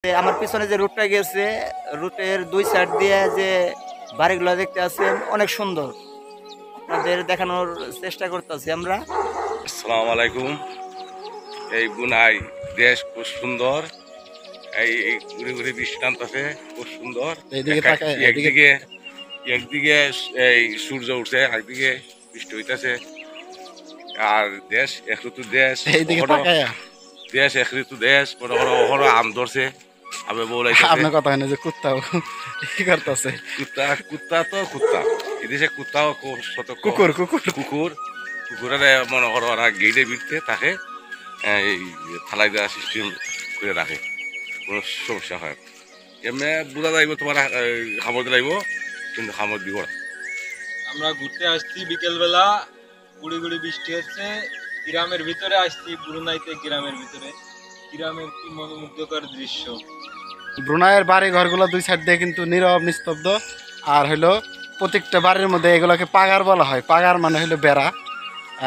আমার পিছনে যে রুটটা গেছে, রুটের দুই সাইড দিয়ে যে বাড়িগুলো দেখতে আছেন অনেক সুন্দর। আপনাদের দেখানোর চেষ্টা করতেছি আমরা। আসসালামু আলাইকুম। এই বুনাই দেশ খুব সুন্দর। এই ঘুরে ঘুরে বৃষ্টি নামতেছে, খুব সুন্দর। এইদিকে তাকায়, একদিকে একদিকে এই সূর্য উঠছে, একদিকে বৃষ্টি হইতেছে। আর দেশ এক ঋতু দেশ, এইদিকে তাকায়। দেশ এক ঋতু দেশ। মনে করো ওখানে আম ধরছে, আমে বউলাইতেছে। আপনার কথা হয় না যে কুত্তাও কি করতেছে? কুত্তা কুত্তা তো কুত্তা, এদেশে কুত্তাও খুব সতর্ক। কুকুর কুকুর কুকুর কুকুরের মনে করো ওরা গেটে বিটতে থাকে, এই থালাই দেওয়া সিস্টেম করে রাখে, কোনো সমস্যা হয় না। এমনি বোঝা যাইব তোমার খাবার দিলাইব, কিন্তু খাবার দিব না। আমরা ঘুরতে আসছি বিকেলবেলা, গুড়ি গুড়ি বৃষ্টি হচ্ছে, গ্রামের ভিতরে আসছি, ব্রুনাইতে গ্রামের ভিতরে। গ্রামের কি মনোমুগ্ধকর দৃশ্য। ব্রুনাইয়ের বাড়ি ঘরগুলো দুই সাইড দিয়ে কিন্তু নীরব নিস্তব্ধ। আর হলো প্রত্যেকটা বাড়ির মধ্যে এগুলোকে পাগার বলা হয়। পাগার মানে হলো বেড়া।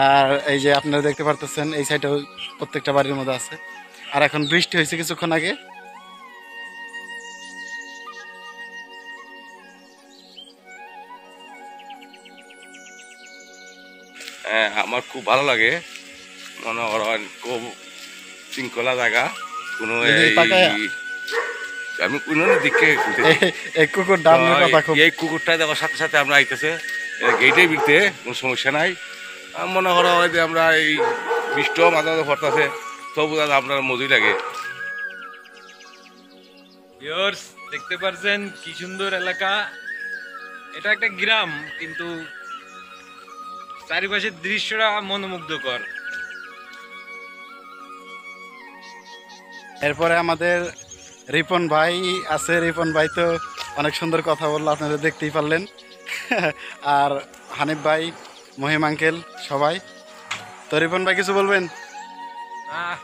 আর এই যে আপনারা দেখতে পারতেছেন এই সাইডেও প্রত্যেকটা বাড়ির মধ্যে আছে। আর এখন বৃষ্টি হয়েছে কিছুক্ষণ আগে। আমার খুব ভালো লাগে, মনে করো খুব শৃঙ্খলা জায়গা। কোনো আমি কোনো দিকে এই কুকুর ডানের কথা খুব। এই কুকুরটা দেখার সাথে সাথে আমরা আইতেছে গেটে বিরতে, কোনো সমস্যা নাই। মনে করো যে আমরা এই বৃষ্টিও মাঝে মাঝে পড়তেছে, তবু আপনার মজুরি লাগে। ভিউয়ার্স, দেখতে পারছেন কি সুন্দর এলাকা। এটা একটা গ্রাম, কিন্তু চারিপাশের দৃশ্যটা মনোমুগ্ধকর। এরপরে আমাদের রিপন ভাই আছে। রিপন ভাই তো অনেক সুন্দর কথা বললো, আপনারা দেখতেই পারলেন। আর হানিফ ভাই, মহিম আঙ্কেল, সবাই। তো রিপন ভাই কিছু বলবেন? আহ